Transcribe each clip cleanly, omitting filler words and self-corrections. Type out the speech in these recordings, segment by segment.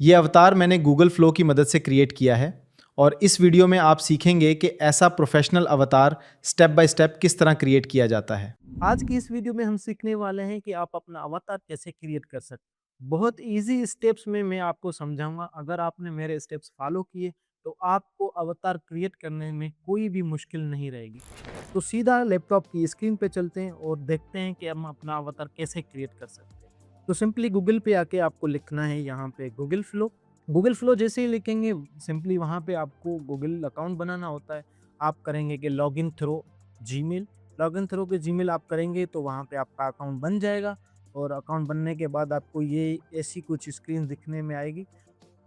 ये अवतार मैंने गूगल फ्लो की मदद से क्रिएट किया है और इस वीडियो में आप सीखेंगे कि ऐसा प्रोफेशनल अवतार स्टेप बाय स्टेप किस तरह क्रिएट किया जाता है। आज की इस वीडियो में हम सीखने वाले हैं कि आप अपना अवतार कैसे क्रिएट कर सकते हैं। बहुत इजी स्टेप्स में मैं आपको समझाऊंगा। अगर आपने मेरे स्टेप्स फॉलो किए तो आपको अवतार क्रिएट करने में कोई भी मुश्किल नहीं रहेगी। तो सीधा लैपटॉप की स्क्रीन पे चलते हैं और देखते हैं कि हम अपना अवतार कैसे क्रिएट कर सकते हैं। तो सिंपली गूगल पे आके आपको लिखना है यहाँ पे गूगल फ्लो। गूगल फ्लो जैसे ही लिखेंगे सिंपली वहाँ पे आपको गूगल अकाउंट बनाना होता है। आप करेंगे कि login through Gmail. Login through के जीमेल आप करेंगे तो वहाँ पे आपका अकाउंट बन जाएगा और अकाउंट बनने के बाद आपको ये ऐसी कुछ स्क्रीन दिखने में आएगी।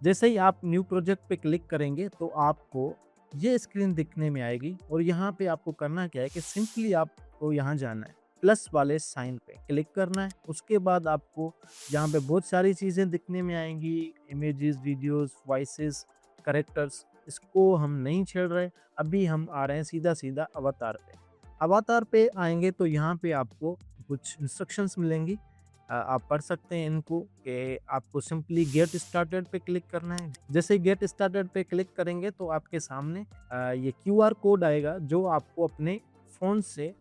जैसे ही आप न्यू प्रोजेक्ट पे क्लिक करेंगे तो आपको ये स्क्रीन दिखने में आएगी और यहाँ पे आपको करना क्या है कि सिंपली आपको यहाँ जाना है, प्लस वाले साइन पे क्लिक करना है। उसके बाद आपको यहाँ पे बहुत सारी चीज़ें दिखने में आएंगी, इमेजेस, वीडियोस, वॉइसेस, करेक्टर्स। इसको हम नहीं छेड़ रहे, अभी हम आ रहे हैं सीधा सीधा अवतार पे। अवतार पे आएंगे तो यहाँ पे आपको कुछ इंस्ट्रक्शंस मिलेंगी। आप पढ़ सकते हैं इनको कि आपको सिंपली गेट स्टार्टेड पे क्लिक करना है। जैसे गेट स्टार्टेड पे क्लिक करेंगे तो आपके सामने ये क्यूआर कोड आएगा जो आपको अपने फ़ोन से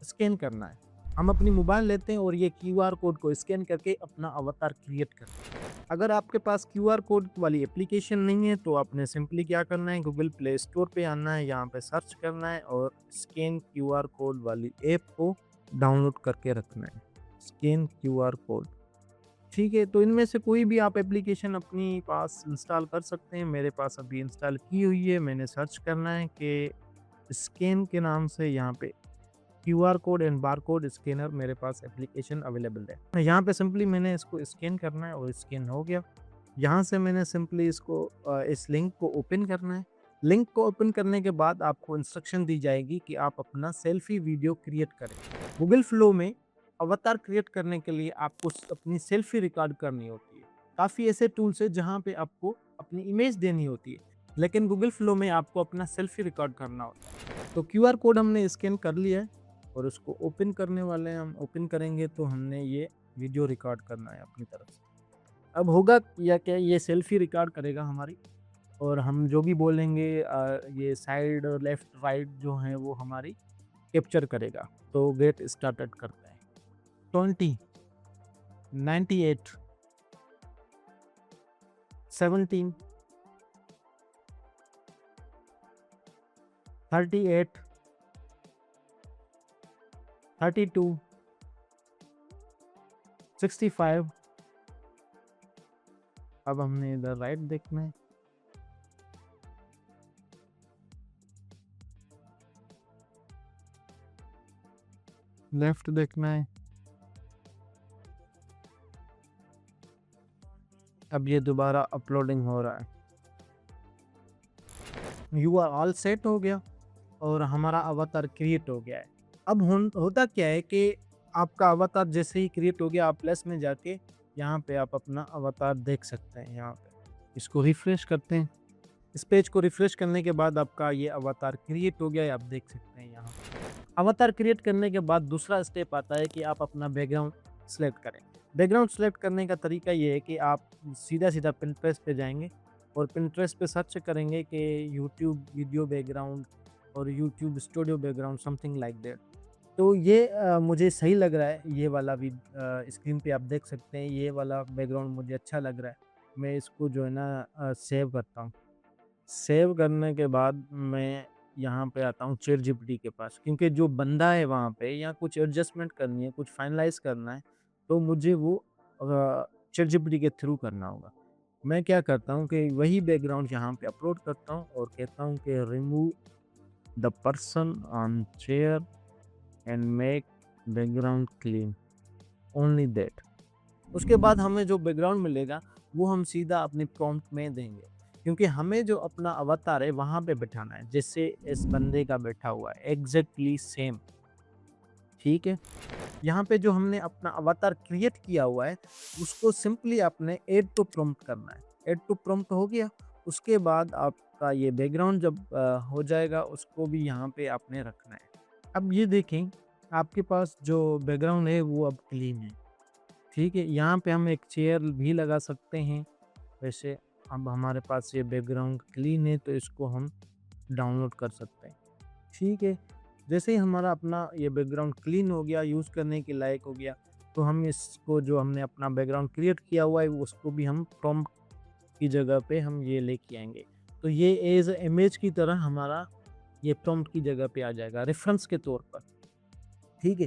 स्कैन करना है। हम अपनी मोबाइल लेते हैं और ये क्यूआर कोड को स्कैन करके अपना अवतार क्रिएट करते हैं। अगर आपके पास क्यूआर कोड वाली एप्लीकेशन नहीं है तो आपने सिंपली क्या करना है, गूगल प्ले स्टोर पे आना है, यहाँ पे सर्च करना है और स्कैन क्यूआर कोड वाली ऐप को डाउनलोड करके रखना है। स्कैन क्यूआर कोड, ठीक है। तो इनमें से कोई भी आप एप्लीकेशन अपनी पास इंस्टॉल कर सकते हैं। मेरे पास अभी इंस्टॉल की हुई है। मैंने सर्च करना है कि स्कैन के नाम से यहाँ पे QR code and barcode scanner मेरे पास एप्लीकेशन अवेलेबल है। यहाँ पे सिंपली मैंने इसको स्कैन करना है और स्कैन हो गया। यहाँ से मैंने सिंपली इसको इस लिंक को ओपन करना है। लिंक को ओपन करने के बाद आपको इंस्ट्रक्शन दी जाएगी कि आप अपना सेल्फी वीडियो क्रिएट करें। गूगल फ्लो में अवतार क्रिएट करने के लिए आपको अपनी सेल्फी रिकॉर्ड करनी होती है। काफ़ी ऐसे टूल्स है जहाँ पे आपको अपनी इमेज देनी होती है, लेकिन गूगल फ्लो में आपको अपना सेल्फी रिकॉर्ड करना होता है। तो क्यूआर कोड हमने स्कैन कर लिया है और उसको ओपन करने वाले हैं। हम ओपन करेंगे तो हमने ये वीडियो रिकॉर्ड करना है अपनी तरफ से। अब होगा या क्या, ये सेल्फी रिकॉर्ड करेगा हमारी और हम जो भी बोलेंगे ये साइड लेफ्ट राइट जो है वो हमारी कैप्चर करेगा। तो गेट स्टार्टेड करते हैं। 20, 98, 17, 38, 32, 65। अब हमने इधर राइट देखना है। लेफ्ट देखना है। अब ये दोबारा अपलोडिंग हो रहा है। यू आर ऑल सेट हो गया और हमारा अवतार क्रिएट हो गया है। अब होता क्या है कि आपका अवतार जैसे ही क्रिएट हो गया, आप प्लस में जाके यहाँ पे आप अपना अवतार देख सकते हैं। यहाँ पे इसको रिफ्रेश करते हैं। इस पेज को रिफ्रेश करने के बाद आपका ये अवतार क्रिएट हो गया है, आप देख सकते हैं। यहाँ अवतार क्रिएट करने के बाद दूसरा स्टेप आता है कि आप अपना बैकग्राउंड सेलेक्ट करें। बैकग्राउंड सेलेक्ट करने का तरीका ये है कि आप सीधा सीधा पिंटरेस्ट पे जाएंगे और पिंटरेस्ट पे सर्च करेंगे कि यूट्यूब वीडियो बैकग्राउंड और YouTube studio background something like that. तो ये मुझे सही लग रहा है। ये वाला भी स्क्रीन पे आप देख सकते हैं, ये वाला बैकग्राउंड मुझे अच्छा लग रहा है। मैं इसको जो है ना सेव करता हूँ। सेव करने के बाद मैं यहाँ पे आता हूँ चैट जीपीटी के पास, क्योंकि जो बंदा है वहाँ पे या कुछ एडजस्टमेंट करनी है, कुछ फाइनलाइज करना है, तो मुझे वो चैट जीपीटी के थ्रू करना होगा। मैं क्या करता हूँ कि वही बैकग्राउंड यहाँ पे अपलोड करता हूँ और कहता हूँ कि remove the person on chair and make background clean, only that. उसके बाद हमें जो बैकग्राउंड मिलेगा वो हम सीधा अपने प्रॉम्प्ट में देंगे, क्योंकि हमें जो अपना अवतार है वहाँ पे बिठाना है जैसे इस बंदे का बैठा हुआ है, एग्जैक्टली सेम। ठीक है। यहाँ पे जो हमने अपना अवतार क्रिएट किया हुआ है उसको सिंपली आपने ऐड टू प्रॉम्प्ट करना है। ऐड टू प्रॉम्प्ट हो गया, उसके बाद आपका ये बैकग्राउंड जब हो जाएगा उसको भी यहाँ पे आपने रखना है। अब ये देखें, आपके पास जो बैकग्राउंड है वो अब क्लीन है। ठीक है। यहाँ पे हम एक चेयर भी लगा सकते हैं वैसे अब हमारे पास ये बैकग्राउंड क्लीन है तो इसको हम डाउनलोड कर सकते हैं। ठीक है, जैसे ही हमारा अपना ये बैकग्राउंड क्लीन हो गया, यूज़ करने के लायक हो गया, तो हम इसको जो हमने अपना बैकग्राउंड क्रिएट किया हुआ है उसको भी हम प्रॉम्प्ट की जगह पे हम ये लेके आएँगे। तो ये एज़ इमेज की तरह हमारा ये प्रॉम्प्ट की जगह पे आ जाएगा रेफ़रेंस के तौर पर। ठीक है,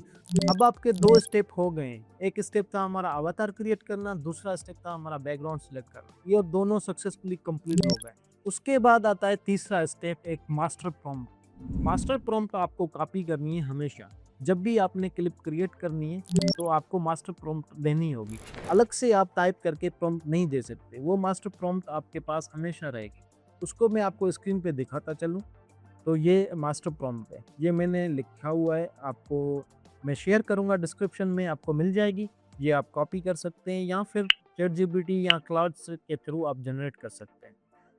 अब आपके 2 स्टेप हो गए हैं। एक स्टेप था हमारा अवतार क्रिएट करना, दूसरा स्टेप था हमारा बैकग्राउंड सेलेक्ट करना। ये दोनों सक्सेसफुली कंप्लीट हो गए। उसके बाद आता है तीसरा स्टेप, एक मास्टर प्रॉम्प्ट। मास्टर प्रॉम्प्ट आपको कॉपी करनी है हमेशा। जब भी आपने क्लिप क्रिएट करनी है, तो आपको मास्टर प्रॉम्प्ट देनी होगी। अलग से आप टाइप करके प्रॉम्प्ट नहीं दे सकते। वो मास्टर प्रॉम्प्ट आपके पास हमेशा रहेगी। उसको मैं आपको स्क्रीन पे दिखाता चलूँ। तो ये मास्टर प्रॉम्प्ट है, ये मैंने लिखा हुआ है, आपको मैं शेयर करूँगा डिस्क्रिप्शन में, आपको मिल जाएगी। ये आप कॉपी कर सकते हैं या फिर चैटजीपीटी या क्लाउड्स के थ्रू आप जनरेट कर सकते हैं।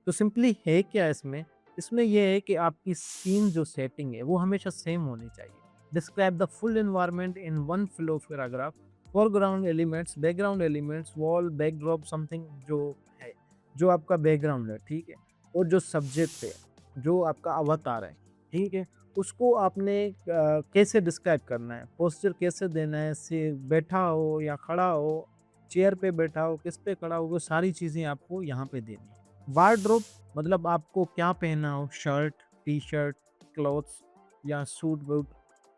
तो सिंपली है क्या इसमें? इसमें ये है कि आपकी सीन जो सेटिंग है वो हमेशा सेम होनी चाहिए। Describe the full environment in one flow paragraph, foreground elements, background elements, wall, backdrop, something जो है, जो आपका बैकग्राउंड है, ठीक है? और जो सब्जेक्ट है, जो आपका अवतार है, ठीक है? उसको आपने कैसे डिस्क्राइब करना है, पोस्चर कैसे देना है, से बैठा हो या खड़ा हो, चेयर पे बैठा हो, किस पे खड़ा हो, वो सारी चीज़ें आपको यहाँ पे देनी है। वार्डरोब मतलब आपको क्या पहनना हो, शर्ट, टी-शर्ट, क्लॉथ्स या सूट-वूट,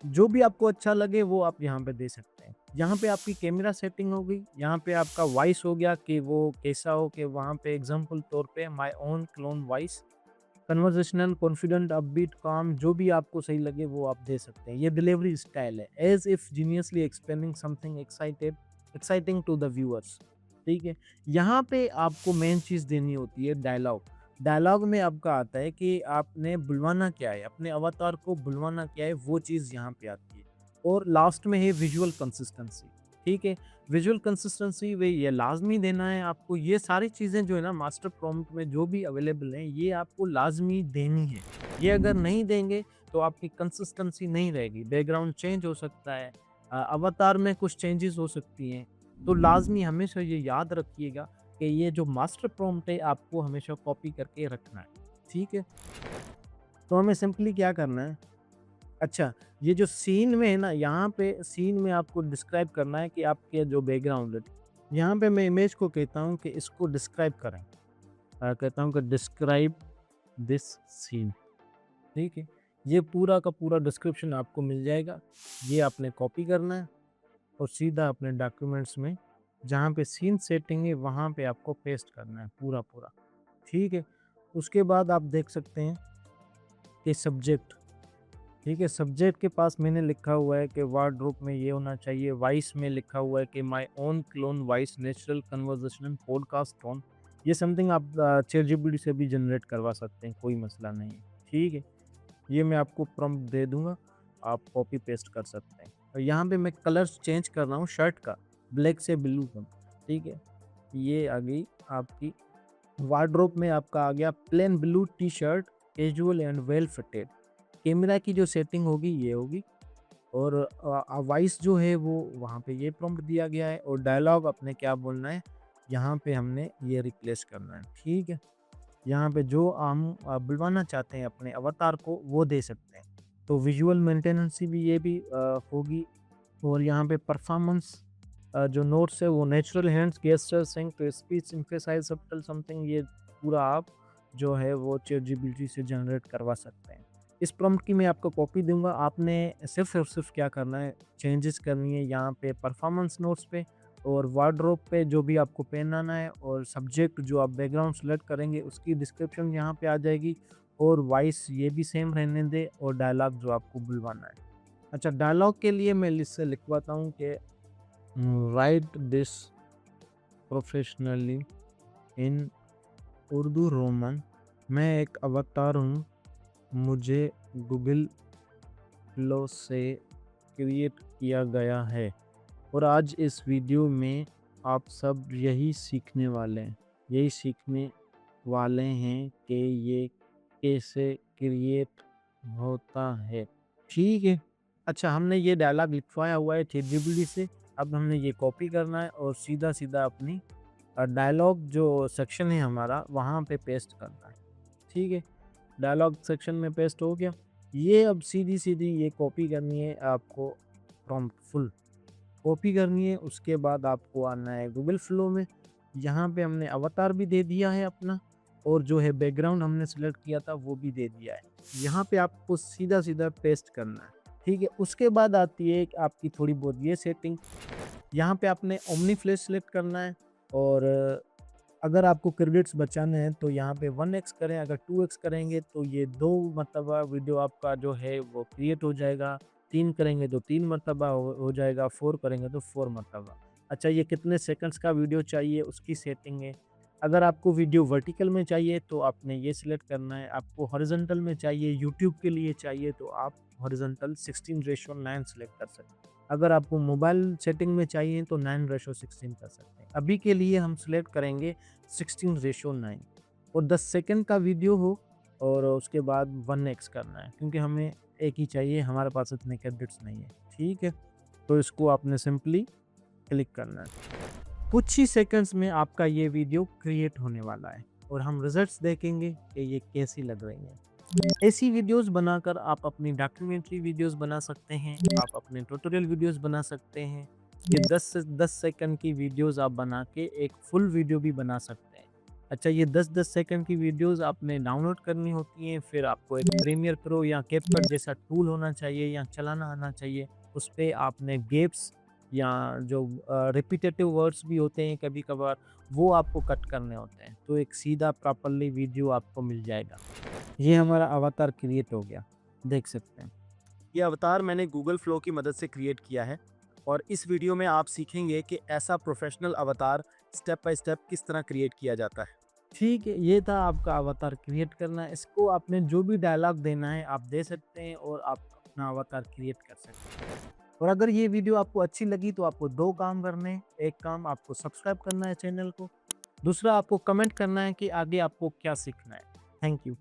जो भी आपको अच्छा लगे वो आप यहाँ पे दे सकते हैं। यहाँ पे आपकी कैमरा सेटिंग हो गई, यहाँ पे आपका वॉइस हो गया कि वो कैसा हो, कि वहाँ पे एग्ज़ाम्पल तौर पे my own clone voice, conversational, confident, upbeat, काम, जो भी आपको सही लगे वो आप दे सकते हैं। ये डिलीवरी स्टाइल है, as if geniusly explaining something exciting to the viewers. ठीक है? यहाँ पे आपको मेन चीज़ देनी होती है डायलॉग। डायलॉग में आपका आता है कि आपने बुलवाना क्या है, अपने अवतार को बुलवाना क्या है, वो चीज़ यहाँ पे आती है। और लास्ट में है विजुअल कंसिस्टेंसी। ठीक है? विजुअल कंसिस्टेंसी वे ये लाज़मी देना है आपको। ये सारी चीज़ें जो है ना मास्टर प्रॉम्प्ट में जो भी अवेलेबल हैं, ये आपको लाज़मी देनी है। ये अगर नहीं देंगे तो आपकी कंसिस्टेंसी नहीं रहेगी। बैकग्राउंड चेंज हो सकता है, अवतार में कुछ चेंजेस हो सकती हैं। तो लाज़मी हमेशा ये याद रखिएगा कि ये जो मास्टर प्रॉम्प्ट है आपको हमेशा कॉपी करके रखना है। ठीक है? तो हमें सिंपली क्या करना है, अच्छा, ये जो सीन में है ना, यहाँ पे सीन में आपको डिस्क्राइब करना है कि आपके जो बैकग्राउंड है, यहाँ पे मैं इमेज को कहता हूँ कि इसको डिस्क्राइब करें। कहता हूँ कि डिस्क्राइब दिस सीन, ठीक है? ये पूरा का पूरा डिस्क्रिप्शन आपको मिल जाएगा। ये आपने कॉपी करना है और सीधा अपने डॉक्यूमेंट्स में जहाँ पे सीन सेटिंग है वहाँ पे आपको पेस्ट करना है पूरा-पूरा, ठीक है? उसके बाद आप देख सकते हैं कि सब्जेक्ट, ठीक है, सब्जेक्ट के पास मैंने लिखा हुआ है कि वार्डरोब में ये होना चाहिए। वॉइस में लिखा हुआ है कि my own clone voice, natural conversational podcast tone. ये समथिंग आप चैटजीपीटी से भी जनरेट करवा सकते हैं, कोई मसला नहीं है। ठीक है, ये मैं आपको प्रॉम्प्ट दे दूंगा, आप कॉपी पेस्ट कर सकते हैं। और यहाँ पे मैं कलर्स चेंज कर रहा हूँ शर्ट का, ब्लैक से ब्लू का। ठीक है, ये आ गई आपकी वार्डरोब में, आपका आ गया plain blue T shirt, casual and well fitted. Camera की जो सेटिंग होगी ये होगी, और वॉइस जो है वो वहाँ पे ये प्रॉम्प्ट दिया गया है, और डायलॉग अपने क्या बोलना है यहाँ पे हमने ये रिप्लेस करना है। ठीक है, यहाँ पे जो हम बुलवाना चाहते हैं अपने अवतार को वो दे सकते हैं। तो विजुअल मेंटेनेंस भी ये भी होगी, और यहाँ पे परफॉर्मेंस जो नोट्स है वो natural hands, gesture, sync to speech, emphasise, subtle something, ये पूरा आप जो है वो चैटजीपीटी से जनरेट करवा सकते हैं। इस प्रॉम्प्ट की मैं आपको कॉपी दूंगा, आपने सिर्फ और सिर्फ क्या करना है, चेंजेस करनी है यहाँ पे परफॉर्मेंस नोट्स पे और वार्डरोब पे जो भी आपको पहनाना है, और सब्जेक्ट जो आप बैकग्राउंड सेलेक्ट करेंगे उसकी डिस्क्रिप्शन यहाँ पे आ जाएगी, और वॉइस ये भी सेम रहने दे, और डायलॉग जो आपको बुलवाना है। अच्छा, डायलॉग के लिए मैं इससे लिखवाता हूँ कि right this professionally in Urdu Roman. मैं एक अवतार हूँ, मुझे गूगल फ्लो से क्रिएट किया गया है, और आज इस वीडियो में आप सब यही सीखने वाले हैं कि ये कैसे क्रिएट होता है। ठीक है, अच्छा, हमने ये डायलॉग लिखवाया हुआ है चैटजीपीटी से। अब हमने ये कॉपी करना है और सीधा सीधा अपनी डायलॉग जो सेक्शन है हमारा वहाँ पे पेस्ट करना है। ठीक है, डायलॉग सेक्शन में पेस्ट हो गया। ये अब सीधी-सीधी ये कॉपी करनी है आपको, प्रॉम्प्ट फुल कॉपी करनी है। उसके बाद आपको आना है गूगल फ्लो में। यहाँ पे हमने अवतार भी दे दिया है अपना, और जो है बैकग्राउंड हमने सेलेक्ट किया था वो भी दे दिया है। यहाँ पे आपको सीधा-सीधा पेस्ट करना है। ठीक है, उसके बाद आती है एक आपकी थोड़ी बहुत ये सेटिंग। यहाँ पे आपने ओमनी फ्लैश सेलेक्ट करना है, और अगर आपको क्रेडिट्स बचाने हैं तो यहाँ पे 1x करें, अगर 2x करेंगे तो ये 2 मरतबा वीडियो आपका जो है वो क्रिएट हो जाएगा, 3 करेंगे तो 3 मरतबा हो जाएगा, 4 करेंगे तो 4 मरतबा। अच्छा, ये कितने सेकंड्स का वीडियो चाहिए उसकी सेटिंग है। अगर आपको वीडियो वर्टिकल में चाहिए तो आपने ये सिलेक्ट करना है, आपको हॉरिजॉन्टल में चाहिए, यूट्यूब के लिए चाहिए तो आप हॉरिजॉन्टल 16:9 सेलेक्ट कर सकते हैं। अगर आपको मोबाइल सेटिंग में चाहिए तो 9:16 कर सकते हैं। अभी के लिए हम सिलेक्ट करेंगे 16:9, और 10 सेकंड का वीडियो हो, और उसके बाद 1x करना है, क्योंकि हमें एक ही चाहिए, हमारे पास इतने क्रेडिट्स नहीं है। ठीक है, तो इसको आपने सिंपली क्लिक करना है। कुछ ही सेकंड्स में आपका ये वीडियो क्रिएट होने वाला है, और हम रिजल्ट्स देखेंगे कि ये कैसी लग रही हैं। ऐसी वीडियोस बनाकर आप अपनी डॉक्यूमेंट्री वीडियोस बना सकते हैं, आप अपने ट्यूटोरियल वीडियोस बना सकते हैं। ये 10 सेकंड की वीडियोस आप बना के एक फुल वीडियो भी बना सकते हैं। अच्छा, ये 10 सेकंड की वीडियोस आपने डाउनलोड करनी होती हैं, फिर आपको एक प्रीमियर प्रो या कैपकट जैसा टूल होना चाहिए या चलाना आना चाहिए। उस पे आपने गैप्स या जो रिपीटेटिव वर्ड्स भी होते हैं कभी कभार, वो आपको कट करने होते हैं, तो एक सीधा प्रॉपरली वीडियो आपको मिल जाएगा। ये हमारा अवतार क्रिएट हो गया, देख सकते हैं। ये अवतार मैंने गूगल फ्लो की मदद से क्रिएट किया है, और इस वीडियो में आप सीखेंगे कि ऐसा प्रोफेशनल अवतार स्टेप बाय स्टेप किस तरह क्रिएट किया जाता है। ठीक है, ये था आपका अवतार क्रिएट करना। इसको आपने जो भी डायलॉग देना है आप दे सकते हैं, और आप अपना अवतार क्रिएट कर सकते हैं। और अगर ये वीडियो आपको अच्छी लगी तो आपको 2 काम करने हैं। एक काम आपको सब्सक्राइब करना है चैनल को, दूसरा आपको कमेंट करना है कि आगे आपको क्या सीखना है। Thank you.